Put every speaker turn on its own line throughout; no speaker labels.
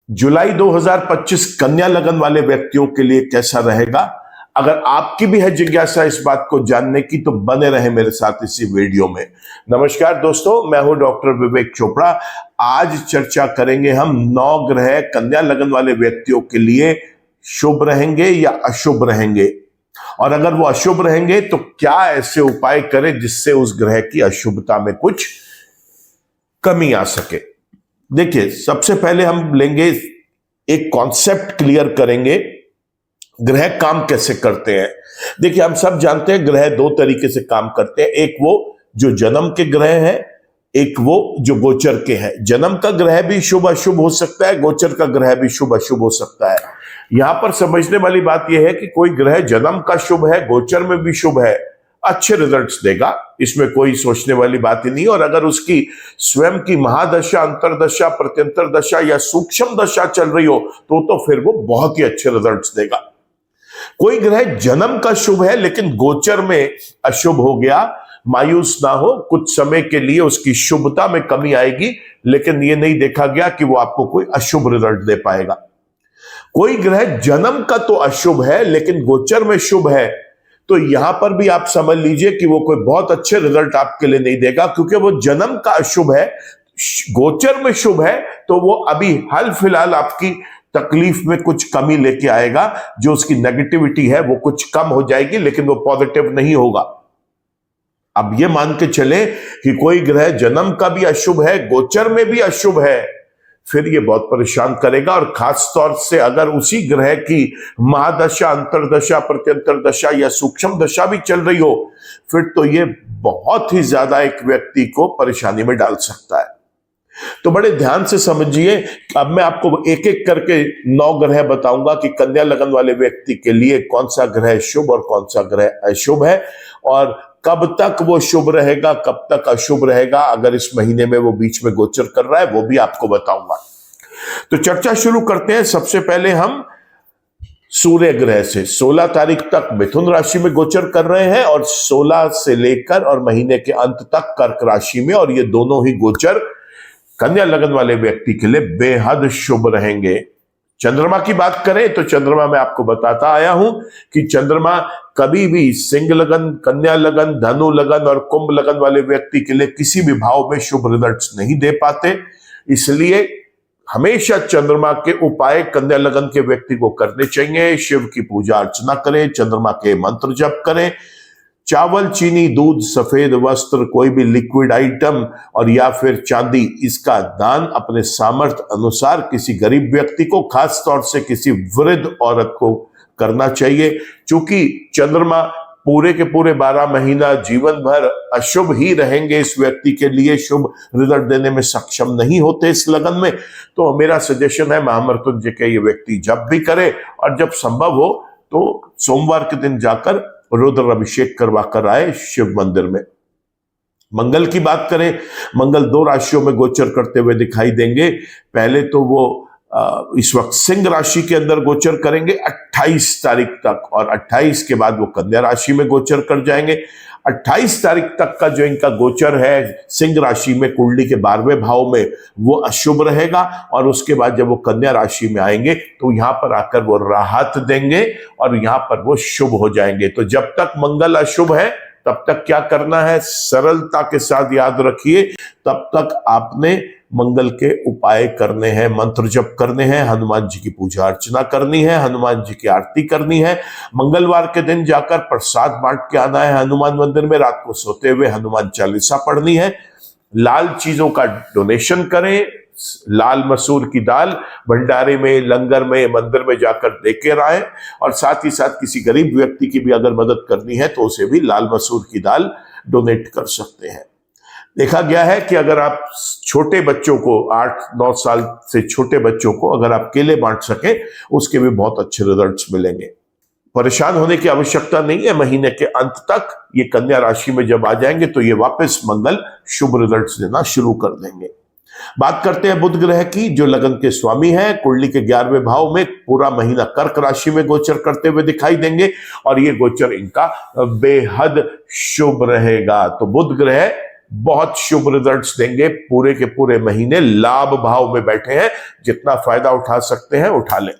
जुलाई 2025 कन्या लगन वाले व्यक्तियों के लिए कैसा रहेगा? अगर आपकी भी है जिज्ञासा इस बात को जानने की तो बने रहे मेरे साथ इसी वीडियो में। नमस्कार दोस्तों, मैं हूं डॉक्टर विवेक चोपड़ा। आज चर्चा करेंगे हम 9 ग्रह कन्या लगन वाले व्यक्तियों के लिए शुभ रहेंगे या अशुभ रहेंगे, और अगर वो अशुभ रहेंगे तो क्या ऐसे उपाय करें जिससे उस ग्रह की अशुभता में कुछ कमी आ सके। देखिए, सबसे पहले हम लेंगे एक कॉन्सेप्ट क्लियर करेंगे, ग्रह काम कैसे करते हैं। देखिए, हम सब जानते हैं ग्रह 2 तरीके से काम करते हैं। एक वो जो जन्म के ग्रह हैं, एक वो जो गोचर के हैं। जन्म का ग्रह भी शुभ अशुभ हो सकता है, गोचर का ग्रह भी शुभ अशुभ हो सकता है। यहां पर समझने वाली बात यह है कि कोई ग्रह जन्म का शुभ है, गोचर में भी शुभ है, अच्छे रिजल्ट्स देगा, इसमें कोई सोचने वाली बात ही नहीं। और अगर उसकी स्वयं की महादशा, अंतरदशा, प्रत्यंतर दशा या सूक्ष्म दशा चल रही हो तो फिर वो बहुत ही अच्छे रिजल्ट्स देगा। कोई ग्रह जन्म का शुभ है लेकिन गोचर में अशुभ हो गया, मायूस ना हो, कुछ समय के लिए उसकी शुभता में कमी आएगी, लेकिन ये नहीं देखा गया कि वो आपको कोई अशुभ रिजल्ट दे पाएगा। कोई ग्रह जन्म का तो अशुभ है लेकिन गोचर में शुभ है, तो यहां पर भी आप समझ लीजिए कि वो कोई बहुत अच्छे रिजल्ट आपके लिए नहीं देगा, क्योंकि वो जन्म का अशुभ है, गोचर में शुभ है, तो वो अभी हाल फिलहाल आपकी तकलीफ में कुछ कमी लेके आएगा। जो उसकी नेगेटिविटी है वो कुछ कम हो जाएगी, लेकिन वो पॉजिटिव नहीं होगा। अब ये मान के चले कि कोई ग्रह जन्म का भी अशुभ है, गोचर में भी अशुभ है, फिर ये बहुत परेशान करेगा। और खास तौर से अगर उसी ग्रह की महादशा, अंतरदशा, प्रत्यंतर दशा या सूक्ष्म दशा भी चल रही हो, फिर तो ये बहुत ही ज्यादा एक व्यक्ति को परेशानी में डाल सकता है। तो बड़े ध्यान से समझिए। अब मैं आपको एक एक करके 9 ग्रह बताऊंगा कि कन्या लगन वाले व्यक्ति के लिए कौन सा ग्रह शुभ और कौन सा ग्रह अशुभ है, और कब तक वो शुभ रहेगा, कब तक अशुभ रहेगा। अगर इस महीने में वो बीच में गोचर कर रहा है वो भी आपको बताऊंगा। तो चर्चा शुरू करते हैं। सबसे पहले हम सूर्य ग्रह से 16 तारीख तक मिथुन राशि में गोचर कर रहे हैं, और 16 से लेकर और महीने के अंत तक कर्क राशि में, और ये दोनों ही गोचर कन्या लगन वाले व्यक्ति के लिए बेहद शुभ रहेंगे। चंद्रमा की बात करें तो चंद्रमा मैं आपको बताता आया हूं कि चंद्रमा कभी भी सिंह लगन, कन्या लगन, धनु लगन और कुंभ लगन वाले व्यक्ति के लिए किसी भी भाव में शुभ रिजल्ट्स नहीं दे पाते। इसलिए हमेशा चंद्रमा के उपाय कन्या लगन के व्यक्ति को करने चाहिए। शिव की पूजा अर्चना करें, चंद्रमा के मंत्र जप करें, चावल, चीनी, दूध, सफेद वस्त्र, कोई भी लिक्विड आइटम और या फिर चांदी, इसका दान अपने सामर्थ्य अनुसार किसी गरीब व्यक्ति को, खास तौर से किसी वृद्ध औरत को करना चाहिए। क्योंकि चंद्रमा पूरे के पूरे 12 महीना जीवन भर अशुभ ही रहेंगे, इस व्यक्ति के लिए शुभ रिजल्ट देने में सक्षम नहीं होते इस लगन में। तो मेरा सजेशन है महामृत्युंजय के ये व्यक्ति जब भी करे, और जब संभव हो तो सोमवार के दिन जाकर रुद्र अभिषेक करवा कर आए शिव मंदिर में। मंगल की बात करें, मंगल 2 राशियों में गोचर करते हुए दिखाई देंगे। पहले तो वो इस वक्त सिंह राशि के अंदर गोचर करेंगे 28 तारीख तक, और 28 के बाद वो कन्या राशि में गोचर कर जाएंगे। 28 तारीख तक का जो इनका गोचर है सिंह राशि में, कुंडली के 12वें भाव में, वो अशुभ रहेगा। और उसके बाद जब वो कन्या राशि में आएंगे तो यहां पर आकर वो राहत देंगे और यहां पर वो शुभ हो जाएंगे। तो जब तक मंगल अशुभ है तब तक क्या करना है, सरलता के साथ याद रखिए, तब तक आपने मंगल के उपाय करने हैं, मंत्र जप करने हैं, हनुमान जी की पूजा अर्चना करनी है, हनुमान जी की आरती करनी है। मंगलवार के दिन जाकर प्रसाद बांट के आना है हनुमान मंदिर में, रात को सोते हुए हनुमान चालीसा पढ़नी है। लाल चीजों का डोनेशन करें, लाल मसूर की दाल भंडारे में, लंगर में, मंदिर में जाकर देकर आए, और साथ ही साथ किसी गरीब व्यक्ति की भी अगर मदद करनी है तो उसे भी लाल मसूर की दाल डोनेट कर सकते हैं। देखा गया है कि अगर आप छोटे बच्चों को, 8-9 साल से छोटे बच्चों को अगर आप केले बांट सके, उसके भी बहुत अच्छे रिजल्ट्स मिलेंगे। परेशान होने की आवश्यकता नहीं है। महीने के अंत तक ये कन्या राशि में जब आ जाएंगे तो ये वापस मंगल शुभ रिजल्ट्स देना शुरू कर देंगे। बात करते हैं बुध ग्रह की, जो लगन के स्वामी हैं। कुंडली के 11वें भाव में पूरा महीना कर्क राशि में गोचर करते हुए दिखाई देंगे और ये गोचर इनका बेहद शुभ रहेगा। तो बुध ग्रह बहुत शुभ रिजल्ट्स देंगे। पूरे के पूरे महीने लाभ भाव में बैठे हैं, जितना फायदा उठा सकते हैं उठा लें।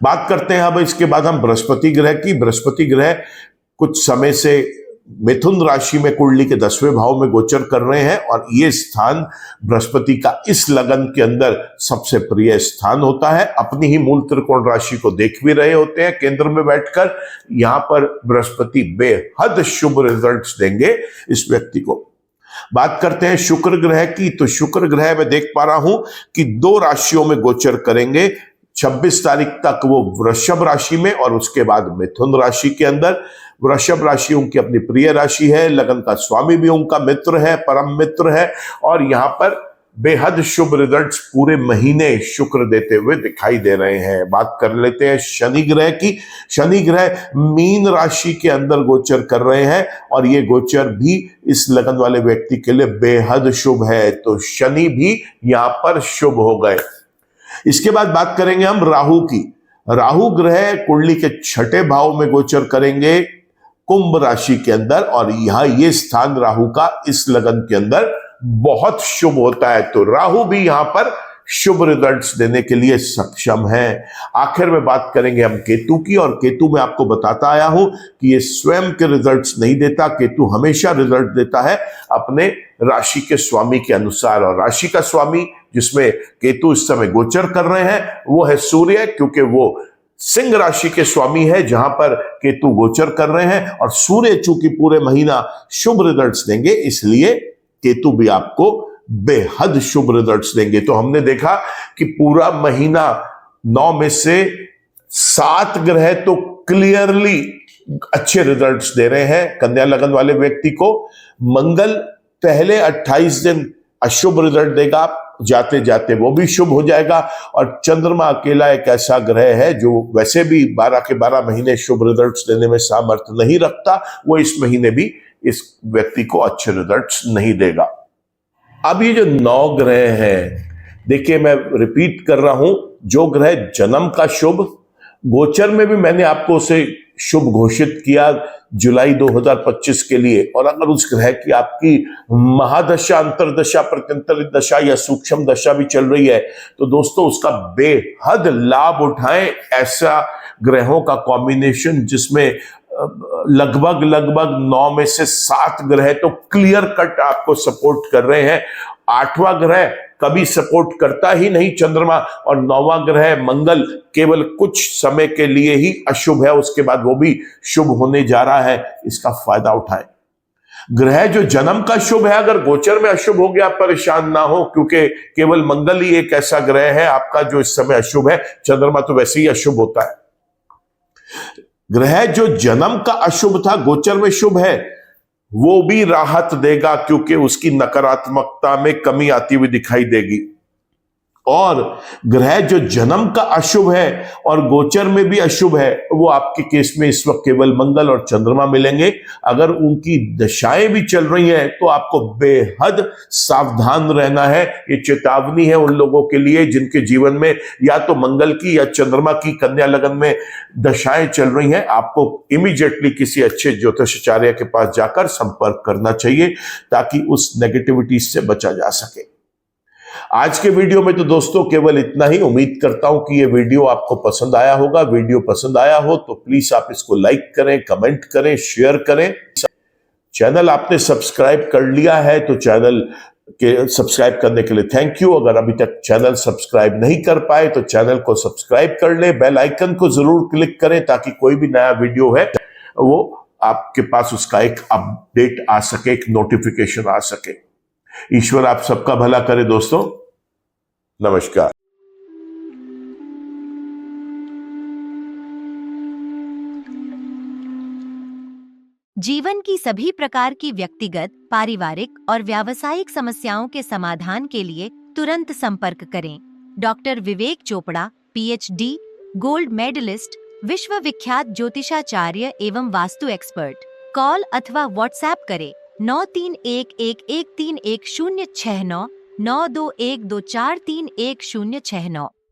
बात करते हैं अब इसके बाद हम बृहस्पति ग्रह की। बृहस्पति ग्रह कुछ समय से मिथुन राशि में कुंडली के 10वें भाव में गोचर कर रहे हैं और ये स्थान बृहस्पति का इस लगन के अंदर सबसे प्रिय स्थान होता है। अपनी ही मूल त्रिकोण राशि को देख भी रहे होते हैं केंद्र में बैठकर। यहां पर बृहस्पति बेहद शुभ रिजल्ट्स देंगे इस व्यक्ति को। बात करते हैं शुक्र ग्रह की। तो शुक्र ग्रह मैं देख पा रहा हूं कि 2 राशियों में गोचर करेंगे। 26 तारीख तक वो वृषभ राशि में और उसके बाद मिथुन राशि के अंदर। वृषभ राशि उनकी अपनी प्रिय राशि है, लगन का स्वामी भी उनका मित्र है, परम मित्र है और यहां पर बेहद शुभ रिजल्ट्स पूरे महीने शुक्र देते हुए दिखाई दे रहे हैं। बात कर लेते हैं शनि ग्रह की। शनि ग्रह मीन राशि के अंदर गोचर कर रहे हैं और ये गोचर भी इस लगन वाले व्यक्ति के लिए बेहद शुभ है। तो शनि भी यहां पर शुभ हो गए। इसके बाद बात करेंगे हम राहु की। राहु ग्रह कुंडली के 6ठे भाव में गोचर करेंगे कुंभ राशि के अंदर और यहां ये स्थान राहु का इस लगन के अंदर बहुत शुभ होता है। तो राहु भी यहां पर शुभ रिजल्ट्स देने के लिए सक्षम है। आखिर में बात करेंगे हम केतु की और केतु में आपको बताता आया हूं कि ये स्वयं के रिजल्ट्स नहीं देता। केतु हमेशा रिजल्ट देता है अपने राशि के स्वामी के अनुसार और राशि का स्वामी जिसमें केतु इस समय गोचर कर रहे हैं वो है सूर्य, क्योंकि वो सिंह राशि के स्वामी है जहां पर केतु गोचर कर रहे हैं और सूर्य चूंकि पूरे महीना शुभ रिजल्ट्स देंगे इसलिए केतु भी आपको बेहद शुभ रिजल्ट्स देंगे। तो हमने देखा कि पूरा महीना 9 में से 7 ग्रह तो क्लियरली अच्छे रिजल्ट्स दे रहे हैं कन्या लगन वाले व्यक्ति को। मंगल पहले 28 दिन अशुभ रिजल्ट देगा, जाते जाते वो भी शुभ हो जाएगा और चंद्रमा अकेला एक ऐसा ग्रह है जो वैसे भी 12 के 12 महीने शुभ रिजल्ट्स देने में सामर्थ्य नहीं रखता। वो इस महीने भी इस व्यक्ति को अच्छे रिजल्ट्स नहीं देगा। अब ये जो 9 ग्रह हैं, देखिए मैं रिपीट कर रहा हूं, जो ग्रह जन्म का शुभ, गोचर में भी मैंने आपको उसे शुभ घोषित किया जुलाई 2025 के लिए। और अगर उस ग्रह की आपकी महादशा, अंतरदशा, प्रत्यंतर दशा या सूक्ष्म दशा भी चल रही है तो दोस्तों उसका बेहद लाभ उठाएं। ऐसा ग्रहों का कॉम्बिनेशन जिसमें लगभग 9 में से 7 ग्रह तो क्लियर कट आपको सपोर्ट कर रहे हैं। 8वां ग्रह कभी सपोर्ट करता ही नहीं चंद्रमा और 9वां ग्रह मंगल केवल कुछ समय के लिए ही अशुभ है, उसके बाद वो भी शुभ होने जा रहा है। इसका फायदा उठाएं। ग्रह जो जन्म का शुभ है अगर गोचर में अशुभ हो गया परेशान ना हो, क्योंकि केवल मंगल ही एक ऐसा ग्रह है आपका जो इस समय अशुभ है। चंद्रमा तो वैसे ही अशुभ होता है। ग्रह जो जन्म का अशुभ था गोचर में शुभ है, वो भी राहत देगा क्योंकि उसकी नकारात्मकता में कमी आती हुई दिखाई देगी। और ग्रह जो जन्म का अशुभ है और गोचर में भी अशुभ है, वो आपके केस में इस वक्त केवल मंगल और चंद्रमा मिलेंगे। अगर उनकी दशाएं भी चल रही हैं तो आपको बेहद सावधान रहना है। ये चेतावनी है उन लोगों के लिए जिनके जीवन में या तो मंगल की या चंद्रमा की कन्या लगन में दशाएं चल रही हैं। आपको इमीडिएटली किसी अच्छे ज्योतिषाचार्य के पास जाकर संपर्क करना चाहिए ताकि उस नेगेटिविटी से बचा जा सके। आज के वीडियो में तो दोस्तों केवल इतना ही। उम्मीद करता हूं कि ये वीडियो आपको पसंद आया होगा। वीडियो पसंद आया हो तो प्लीज आप इसको लाइक करें, कमेंट करें, शेयर करें। चैनल आपने सब्सक्राइब कर लिया है तो चैनल के सब्सक्राइब करने के लिए थैंक यू। अगर अभी तक चैनल सब्सक्राइब नहीं कर पाए तो चैनल को सब्सक्राइब कर ले, बेल आइकन को जरूर क्लिक करें ताकि कोई भी नया वीडियो है वो आपके पास उसका एक अपडेट आ सके, एक नोटिफिकेशन आ सके। ईश्वर आप सबका भला करे दोस्तों। नमस्कार।
जीवन की सभी प्रकार की व्यक्तिगत, पारिवारिक और व्यावसायिक समस्याओं के समाधान के लिए तुरंत संपर्क करें। डॉक्टर विवेक चोपड़ा, पीएचडी, गोल्ड मेडलिस्ट, विश्व विख्यात ज्योतिषाचार्य एवं वास्तु एक्सपर्ट। कॉल अथवा व्हाट्सएप करें 9311131069 9212431069।